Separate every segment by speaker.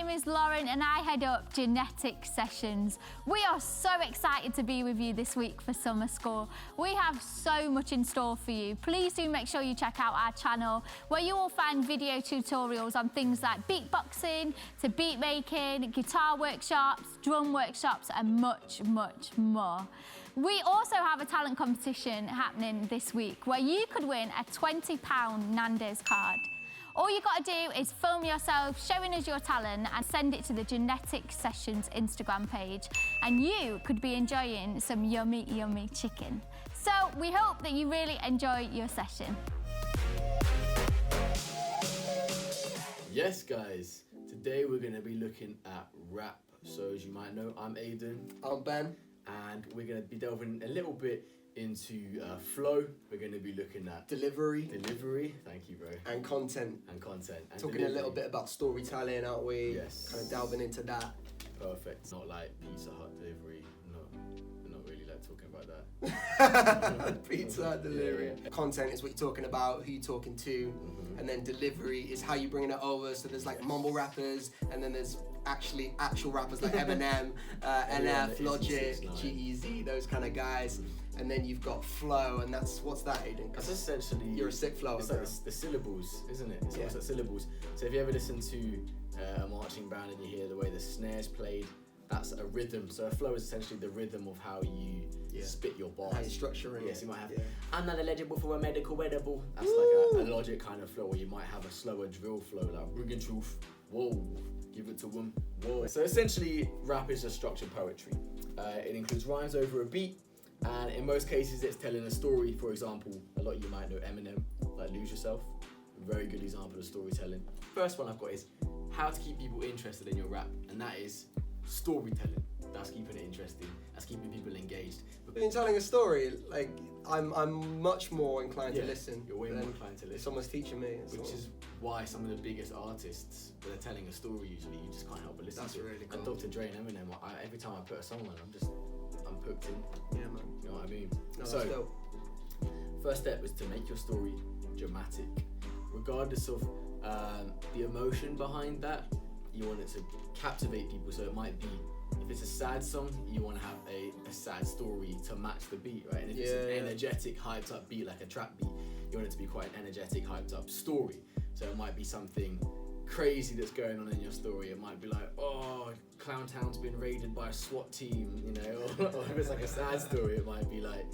Speaker 1: name is Lauren and I head up Genetik Sessions. We are so excited to be with you this week for summer school. We have so much in store for you. Please do make sure you check out our channel where you will find video tutorials on things like beatboxing to beat making, guitar workshops, drum workshops and much, much more. We also have a talent competition happening this week where you could win a £20 Nando's card. All you got to do is film yourself showing us your talent and send it to the Genetik Sessions Instagram page and you could be enjoying some yummy, yummy chicken. So we hope that you really enjoy your session.
Speaker 2: Yes guys, today we're going to be looking at rap. So as you might know, I'm Aidan.
Speaker 3: I'm Ben.
Speaker 2: And we're going to be delving a little bit into flow. We're going to be looking at
Speaker 3: Delivery,
Speaker 2: thank you bro.
Speaker 3: and content.
Speaker 2: And
Speaker 3: Talking
Speaker 2: delivery.
Speaker 3: a little bit about storytelling, aren't we?
Speaker 2: Yes.
Speaker 3: Kind of delving into that.
Speaker 2: Perfect. Not like Pizza Hut delivery. No, we're not really like talking about that.
Speaker 3: Pizza Hut delivery.
Speaker 2: Yeah.
Speaker 3: Content is what you're talking about, who you're talking to, and then delivery is how you're bringing it over. So there's like mumble rappers, and then there's actual rappers like Eminem, NF, Logic, G-Eazy, those kind of guys. And then you've got flow, and what's that, Aidan?
Speaker 2: That's essentially...
Speaker 3: You're a sick flower,
Speaker 2: It's
Speaker 3: bro.
Speaker 2: like the syllables, isn't it? It's almost like syllables. So if you ever listen to a marching band and you hear the way the snare's played, that's a rhythm. So a flow is essentially the rhythm of how you spit your bars.
Speaker 3: How you structure it.
Speaker 2: Yes, you might have, I'm not eligible for a medical edible. That's like a Logic kind of flow, where you might have a slower drill flow, like bringing truth, whoa, give it to them, whoa. So essentially, rap is just structured poetry. It includes rhymes over a beat, and in most cases it's telling a story. For example, a lot of you might know Eminem, like Lose Yourself. A very good example of storytelling. First one I've got is how to keep people interested in your rap, and that is storytelling. That's keeping it interesting. That's keeping people engaged.
Speaker 3: In telling a story, like I'm much more inclined to listen.
Speaker 2: You're way more inclined to listen.
Speaker 3: Someone's teaching me.
Speaker 2: Which is why some of the biggest artists, when they're telling a story, usually you just can't help but listen
Speaker 3: That's
Speaker 2: to it.
Speaker 3: really cool.
Speaker 2: And Dr. Dre and Eminem, every time I put a song on, I'm hooked in.
Speaker 3: Yeah, man.
Speaker 2: You know what I mean?
Speaker 3: No,
Speaker 2: So,
Speaker 3: that's dope.
Speaker 2: first step is to make your story dramatic. Regardless of the emotion behind that, you want it to captivate people. So it might be, if it's a sad song, you want to have a sad story to match the beat, right? And if it's an energetic, hyped up beat, like a trap beat, you want it to be quite an energetic, hyped up story. So it might be something crazy that's going on in your story. It might be like, oh, Clowntown's been raided by a SWAT team, you know? Or if it's like a sad story, it might be like,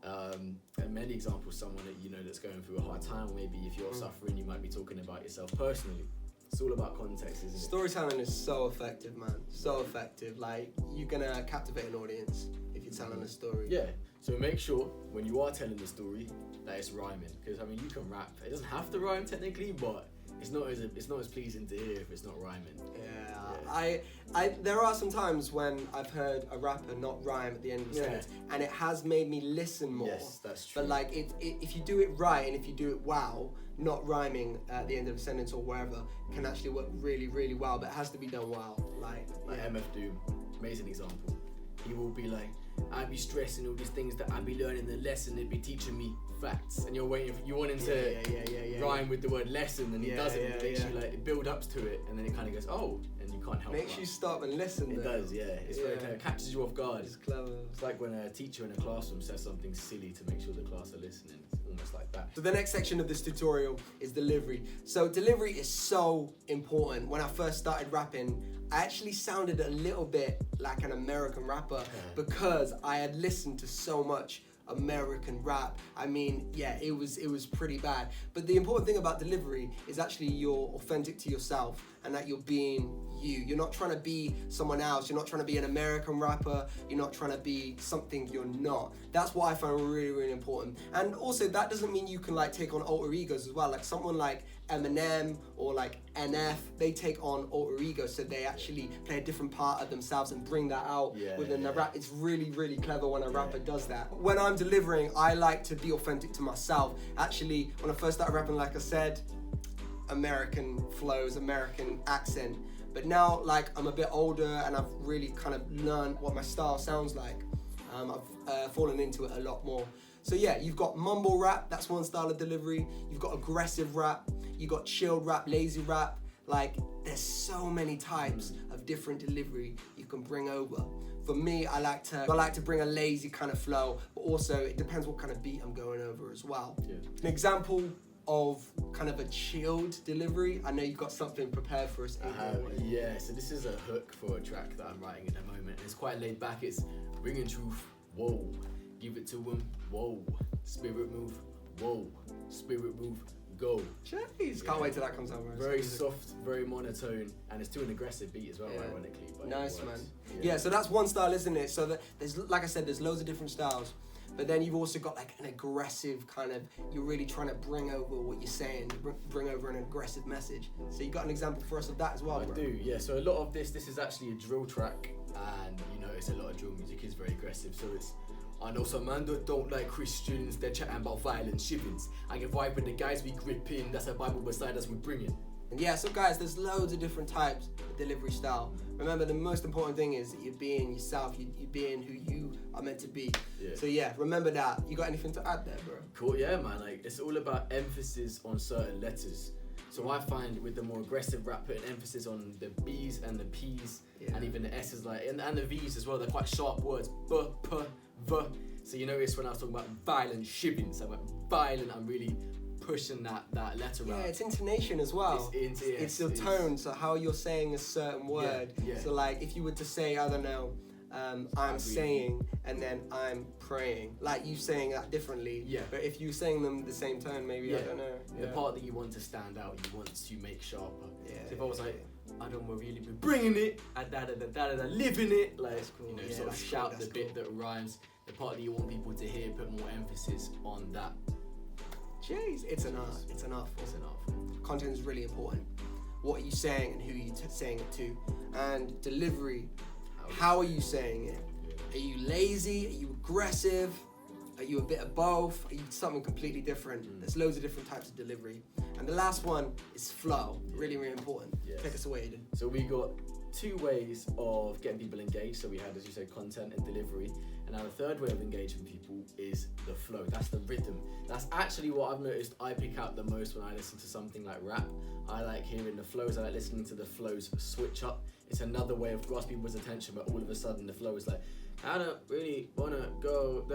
Speaker 2: and many examples, someone that you know that's going through a hard time, or maybe if you're suffering, you might be talking about yourself personally. It's all about context, isn't it?
Speaker 3: Storytelling is so effective, man. So effective. Like, you're gonna captivate an audience if you're telling a story.
Speaker 2: Yeah. So make sure when you are telling the story that it's rhyming, because I mean you can rap. It doesn't have to rhyme technically, but it's not as pleasing to hear if it's not rhyming.
Speaker 3: Yeah. There are some times when I've heard a rapper not rhyme at the end of the sentence, and it has made me listen more.
Speaker 2: Yes, that's true.
Speaker 3: But like, if you do it right and if you do it well, not rhyming at the end of a sentence or wherever can actually work really, really well. But it has to be done well. Like
Speaker 2: MF Doom, amazing example. He will be like, I be stressing all these things that I be learning the lesson. It be teaching me facts, and you want him to rhyme with the word lesson, and he doesn't. It makes you like it build up to it, and then it kind of goes, oh, and you can't help.
Speaker 3: Makes you stop and listen.
Speaker 2: It does, yeah. It's very clever. It catches you off guard.
Speaker 3: It's clever.
Speaker 2: It's like when a teacher in a classroom says something silly to make sure the class are listening. It's almost like that.
Speaker 3: So the next section of this tutorial is delivery. So delivery is so important. When I first started rapping, I actually sounded a little bit like an American rapper because I had listened to so much American rap. I mean, yeah, it was pretty bad. But the important thing about delivery is actually you're authentic to yourself and that you're being you. You're not trying to be someone else. You're not trying to be an American rapper. You're not trying to be something you're not. That's what I find really, really important. And also, that doesn't mean you can like take on alter egos as well. Like someone like Eminem or like NF, they take on alter egos, so they actually play a different part of themselves and bring that out within the rap. It's really, really clever when a rapper does that. When I'm delivering, I like to be authentic to myself. Actually, when I first started rapping, like I said, American flows, American accent. But now, like, I'm a bit older and I've really kind of learned what my style sounds like. I've fallen into it a lot more. So yeah, you've got mumble rap, that's one style of delivery. You've got aggressive rap. You've got chilled rap, lazy rap. Like, there's so many types of different delivery you can bring over. For me, I like to bring a lazy kind of flow, but also it depends what kind of beat I'm going over as well.
Speaker 2: Yeah.
Speaker 3: An example of kind of a chilled delivery. I know you've got something prepared for us.
Speaker 2: Yeah, so this is a hook for a track that I'm writing at the moment. It's quite laid back. It's bringing truth, whoa, give it to him, whoa, spirit move, whoa, spirit move, go.
Speaker 3: Jeez, can't wait till that comes out.
Speaker 2: Very soft, very monotone, and it's to an aggressive beat as well, ironically. But
Speaker 3: nice, man. Yeah, so that's one style, isn't it? So that there's, like I said, there's loads of different styles. But then you've also got like an aggressive kind of, you're really trying to bring over what you're saying, bring over an aggressive message. So you got an example for us of that as well, bro?
Speaker 2: I do, yeah. So a lot of this is actually a drill track, and you notice a lot of drill music is very aggressive. So it's, I know some man that don't like Christians, they're chatting about violent shivings. I get vibe with the guys we grip in, that's a Bible beside us we bring in.
Speaker 3: And yeah, so guys, there's loads of different types of delivery style. Remember, the most important thing is that you're being yourself, you're being who you are meant to be.
Speaker 2: Yeah.
Speaker 3: So yeah, remember that. You got anything to add there, bro?
Speaker 2: Cool, yeah, man. Like, it's all about emphasis on certain letters. So I find with the more aggressive rap, putting emphasis on the B's and the P's, and even the S's, like, and the V's as well. They're quite sharp words. B, P, V. So you notice when I was talking about violent shivings, I went violent. I'm really pushing that letter out.
Speaker 3: Yeah, it's intonation as well. It's your tone, so how you're saying a certain word.
Speaker 2: Yeah.
Speaker 3: So like if you were to say, I don't know, I'm saying and then I'm praying, like you saying that differently.
Speaker 2: Yeah.
Speaker 3: But if you saying them the same tone, maybe I don't know.
Speaker 2: The part that you want to stand out, you want to make sharper.
Speaker 3: Yeah.
Speaker 2: So if I was like, I don't really be bringing it, living it, like,
Speaker 3: That's cool.
Speaker 2: you know,
Speaker 3: Yeah,
Speaker 2: sort of
Speaker 3: that's
Speaker 2: shout
Speaker 3: cool,
Speaker 2: the
Speaker 3: that's
Speaker 2: bit
Speaker 3: cool.
Speaker 2: that rhymes. The part that you want people to hear, put more emphasis on that.
Speaker 3: Jeez, it's an art. It's an art form.
Speaker 2: It's an art form.
Speaker 3: Content is really important. What are you saying and who are you saying it to? And delivery, how are you saying it? Are you lazy? Are you aggressive? Are you a bit of both? Are you something completely different? There's loads of different types of delivery. And the last one is flow. Really, really important.
Speaker 2: Yes.
Speaker 3: Take us away, Aidan.
Speaker 2: So we got two ways of getting people engaged. So we had, as you said, content and delivery. And now the third way of engaging people is the flow. That's the rhythm. That's actually what I've noticed I pick out the most when I listen to something like rap. I like hearing the flows. I like listening to the flows switch up. It's another way of grasping people's attention, but all of a sudden the flow is like, I don't really wanna go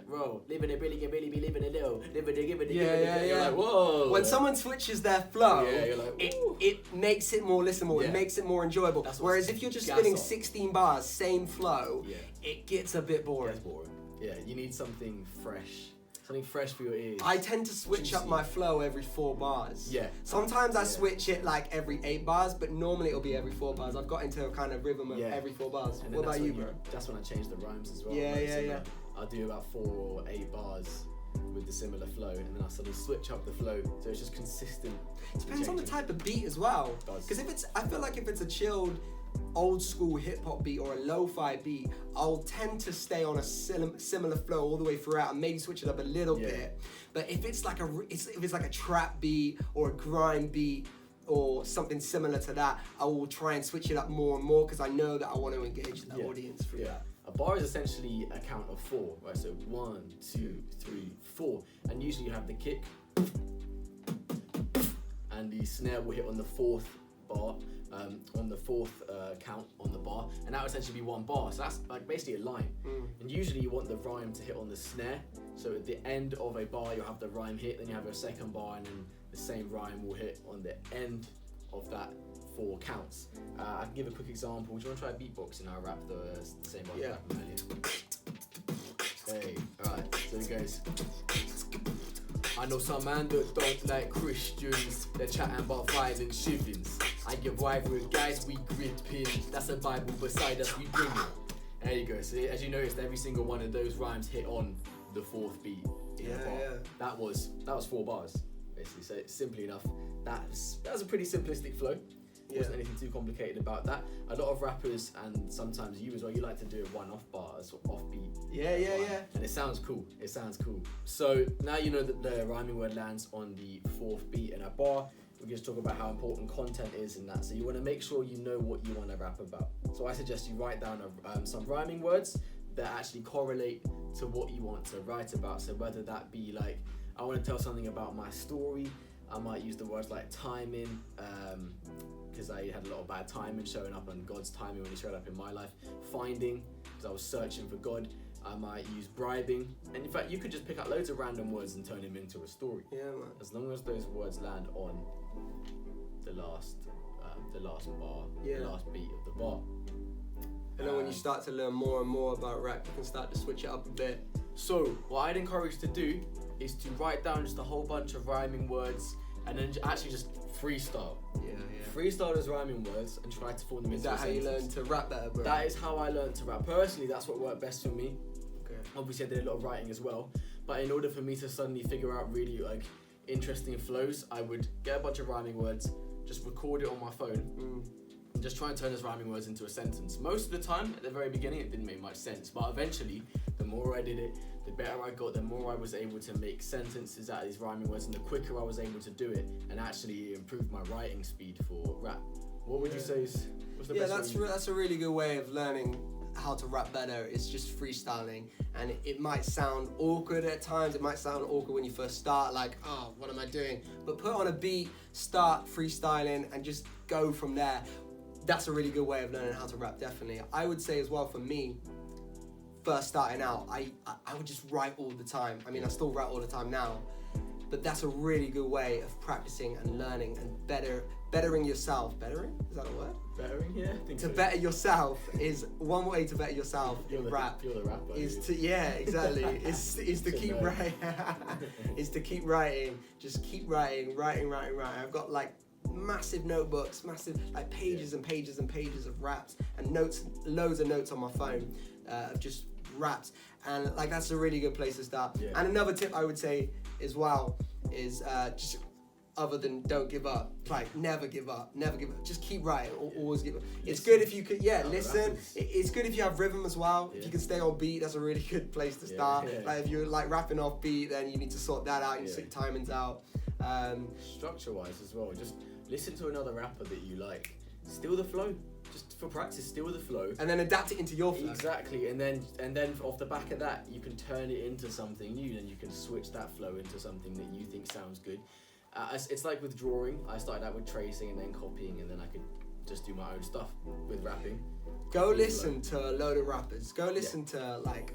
Speaker 2: roll. Living it really be living it low. Living it, giving it, giving it. You're like, whoa.
Speaker 3: When someone switches their flow,
Speaker 2: you're like,
Speaker 3: it makes it more listenable.
Speaker 2: Yeah.
Speaker 3: It makes it more enjoyable. Whereas if you're just spinning 16 bars, same flow, it gets a bit boring.
Speaker 2: That's boring. Yeah, you need something fresh. Something fresh for your ears.
Speaker 3: I tend to switch up my flow every 4 bars.
Speaker 2: Yeah.
Speaker 3: Sometimes I switch it like every 8 bars, but normally it'll be every 4 bars. I've got into a kind of rhythm of every 4 bars.
Speaker 2: And
Speaker 3: What about you, bro?
Speaker 2: That's when I change the rhymes as well.
Speaker 3: Yeah.
Speaker 2: I'll do about 4 or 8 bars with the similar flow, and then I'll sort of switch up the flow so it's just consistent.
Speaker 3: Depends on the type of beat as well. Because I feel like if it's a chilled, old school hip hop beat or a lo-fi beat, I'll tend to stay on a similar flow all the way throughout and maybe switch it up a little bit. But if it's like a trap beat or a grime beat or something similar to that, I will try and switch it up more and more because I know that I want to engage the audience through that.
Speaker 2: A bar is essentially a count of 4, right? So 1, 2, 3, 4, and usually you have the kick, and the snare will hit on the 4th bar. On the 4th count on the bar, and that would essentially be 1 bar. So that's like basically a line. And usually you want the rhyme to hit on the snare. So at the end of a bar, you'll have the rhyme hit, then you have a second bar, and then the same rhyme will hit on the end of that 4 counts. I can give a quick example. Do you want to try beatboxing? I'll rap the same bar.
Speaker 3: Yeah.
Speaker 2: Hey, alright, so it goes. I know some man that don't like Christians, they're chatting about violent shivings. I get vibe with guys we grip in, that's a Bible beside us we bring it. There you go. So as you noticed, every single one of those rhymes hit on the 4th beat in the bar. That was 4 bars, basically. So simply enough, that was a pretty simplistic flow. Wasn't anything too complicated about that. A lot of rappers, and sometimes you as well, you like to do a one-off bar, a sort of offbeat.
Speaker 3: Yeah.
Speaker 2: And it sounds cool. So now you know that the rhyming word lands on the 4th beat in a bar. We can just talk about how important content is in that. So you want to make sure you know what you want to rap about. So I suggest you write down some rhyming words that actually correlate to what you want to write about. So whether that be like, I want to tell something about my story, I might use the words like timing, because I had a lot of bad timing showing up, and God's timing when He showed up in my life. Finding, because I was searching for God. I might use bribing, and in fact, you could just pick up loads of random words and turn them into a story.
Speaker 3: Yeah, man.
Speaker 2: As long as those words land on the last bar,
Speaker 3: Yeah.
Speaker 2: the last beat of the bar.
Speaker 3: And then when you start to learn more and more about rap, you can start to switch it up a bit.
Speaker 2: So, what I'd encourage to do is to write down just a whole bunch of rhyming words, and then actually just freestyle.
Speaker 3: Yeah.
Speaker 2: Freestyle those rhyming words and try to form them
Speaker 3: Is
Speaker 2: into a
Speaker 3: that how you
Speaker 2: sentence.
Speaker 3: learn to rap better, bro?
Speaker 2: That is how I learned to rap. Personally, that's what worked best for me.
Speaker 3: Okay.
Speaker 2: Obviously, I did a lot of writing as well, but in order for me to suddenly figure out really like interesting flows, I would get a bunch of rhyming words, just record it on my phone, and just try and turn those rhyming words into a sentence. Most of the time, at the very beginning, it didn't make much sense, but eventually, the more I did it, the better I got, the more I was able to make sentences out of these rhyming words, and the quicker I was able to do it, and actually it improved my writing speed for rap. What would you say is what's the best way?
Speaker 3: That's a really good way of learning how to rap better. It's just freestyling, and it might sound awkward at times. It might sound awkward when you first start, like, oh, what am I doing? But put on a beat, start freestyling, and just go from there. That's a really good way of learning how to rap, definitely. I would say as well, for me, first starting out, I would just write all the time. I mean, I still write all the time now, but that's a really good way of practicing and learning and bettering yourself. Bettering? Is that a word?
Speaker 2: Bettering, yeah. I think
Speaker 3: To
Speaker 2: so.
Speaker 3: better yourself is one way to better yourself
Speaker 2: You're
Speaker 3: in
Speaker 2: the-
Speaker 3: rap.
Speaker 2: You're the rapper.
Speaker 3: Is
Speaker 2: dude.
Speaker 3: to exactly. is to
Speaker 2: Should
Speaker 3: keep
Speaker 2: know.
Speaker 3: writing. Is to keep writing. Just keep writing. I've got like massive notebooks, massive like pages and pages and pages of raps and notes, loads of notes on my phone of just raps, and like that's a really good place to start.
Speaker 2: Yeah.
Speaker 3: And another tip I would say as well is just other than don't give up, like never give up, just keep writing, always give up. It's good if you could listen. It's good if you have rhythm as well. If you can stay on beat, that's a really good place to start. Like if you're like rapping off beat, then you need to sort that out. You sort timings out.
Speaker 2: Structure wise as well, just listen to another rapper that you like, steal the flow, just for practice, steal the flow,
Speaker 3: And then adapt it into your flow.
Speaker 2: exactly, and then off the back of that you can turn it into something new, and you can switch that flow into something that you think sounds good. It's like with drawing, I started out with tracing and then copying, and then I could just do my own stuff with rapping.
Speaker 3: Go listen to a load of rappers. Go listen to like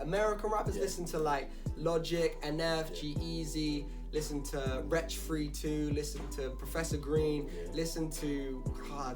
Speaker 3: American rappers.
Speaker 2: Yeah.
Speaker 3: Listen to like Logic, NF, G-Eazy. Listen to Wretch Free 2. Listen to Professor Green.
Speaker 2: Yeah.
Speaker 3: Listen to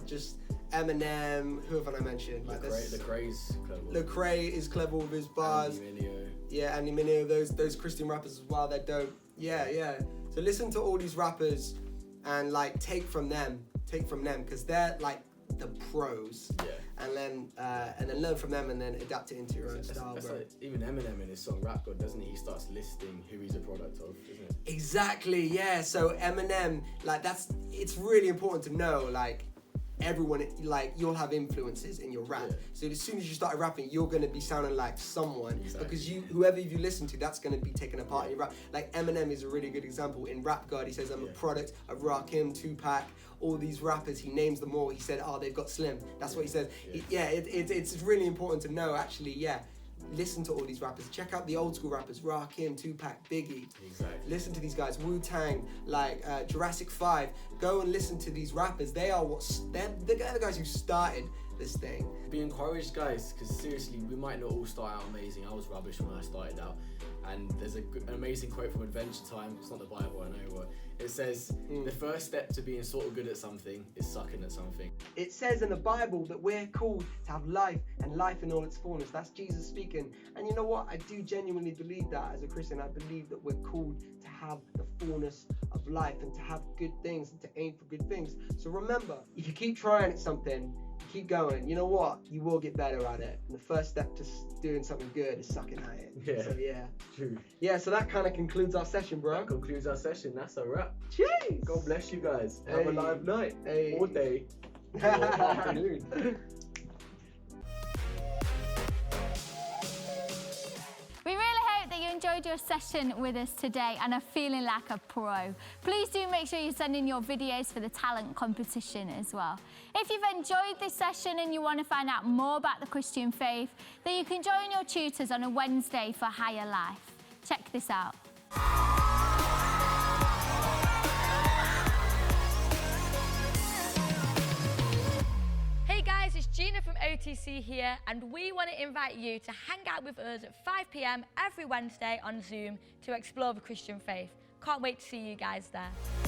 Speaker 3: just Eminem. Who have I mentioned? Like
Speaker 2: Lecrae's clever.
Speaker 3: Lecrae is clever with his bars.
Speaker 2: Andy Mineo.
Speaker 3: Yeah, Andy Mineo. Those Christian rappers as well. They're dope. Yeah. So listen to all these rappers and like take from them because they're like the pros.
Speaker 2: Yeah.
Speaker 3: And then learn from them and then adapt it into your own style,
Speaker 2: That's
Speaker 3: bro.
Speaker 2: like, even Eminem in his song Rap God, doesn't he? He starts listing who he's a product of, isn't it?
Speaker 3: Exactly, yeah. So Eminem, like it's really important to know, like everyone, like you'll have influences in your rap.
Speaker 2: Yeah.
Speaker 3: So as soon as you start rapping, you're gonna be sounding like someone
Speaker 2: Exactly.
Speaker 3: because whoever you listen to, that's gonna be taken apart in your rap. Like Eminem is a really good example. In Rap God, he says, I'm a product of Rakim, Tupac, all these rappers, he names them all. He said, they've got slim. That's what he says. It's really important to know, actually, listen to all these rappers. Check out the old school rappers, Rakim, Tupac, Biggie.
Speaker 2: Exactly.
Speaker 3: Listen to these guys, Wu-Tang, like Jurassic 5. Go and listen to these rappers. They're the guys who started this thing.
Speaker 2: Be encouraged, guys, because seriously, we might not all start out amazing. I was rubbish when I started out. And there's an amazing quote from Adventure Time. It's not the Bible, I know, but it says, the first step to being sort of good at something is sucking at something.
Speaker 3: It says in the Bible that we're called to have life and life in all its fullness. That's Jesus speaking. And you know what? I do genuinely believe that as a Christian. I believe that we're called to have the fullness of life and to have good things and to aim for good things. So remember, if you keep trying at something, keep going, you know what? You will get better at it. And the first step to doing something good is sucking at it.
Speaker 2: Yeah.
Speaker 3: So
Speaker 2: True.
Speaker 3: Yeah, so that kind of concludes our session, bro.
Speaker 2: That concludes our session. That's a wrap.
Speaker 3: Cheers!
Speaker 2: God bless you guys. Have a
Speaker 3: Hey.
Speaker 2: live night.
Speaker 3: Hey.
Speaker 2: Or day. Or afternoon.
Speaker 1: We really hope that you enjoyed your session with us today and are feeling like a pro. Please do make sure you send in your videos for the talent competition as well. If you've enjoyed this session and you want to find out more about the Christian faith, then you can join your tutors on a Wednesday for Higher Life. Check this out.
Speaker 4: OTC here, and we want to invite you to hang out with us at 5 p.m. every Wednesday on Zoom to explore the Christian faith. Can't wait to see you guys there.